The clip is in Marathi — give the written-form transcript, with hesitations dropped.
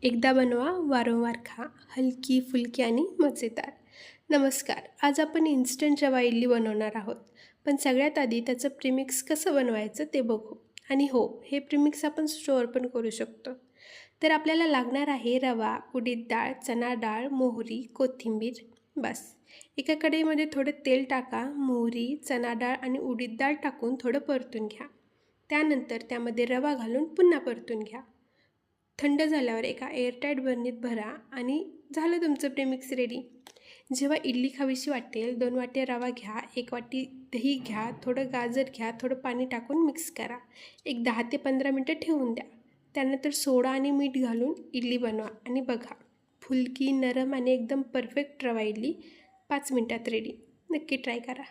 एकदा बनवा, वारंवार खा. हलकी, फुलकी आणि मजेदार. नमस्कार. आज आपण इन्स्टंट रवा इडली बनवणार आहोत. पण सगळ्यात आधी त्याचं प्रीमिक्स कसं बनवायचं ते बघू. आणि हो, हे प्रीमिक्स आपण स्टोअर पण करू शकतो. तर आपल्याला लागणार आहे रवा, उडीद डाळ, चणा डाळ, मोहरी, कोथिंबीर. बस. एका कढईमध्ये थोडं तेल टाका. मोहरी, चणा डाळ आणि उडीद डाळ टाकून थोडं परतून घ्या. त्यानंतर त्यामध्ये रवा घालून पुन्हा परतून घ्या. थंड झाल्यावर एका एअरटाईट बरणीत भरा आणि झालं तुमचं प्रीमिक्स रेडी. जेव्हा इडली खावीशी वाटेल 2 वाटी रवा घ्या, 1 वाटी दही घ्या, थोडं गाजर घ्या, थोडं पाणी टाकून मिक्स करा. एक 10 ते 15 मिनटं ठेवून द्या. त्यानंतर सोडा आणि मीठ घालून इडली बनवा आणि बघा, फुलकी, नरम आणि एकदम परफेक्ट रवा इडली 5 मिनटात रेडी. नक्की ट्राय करा.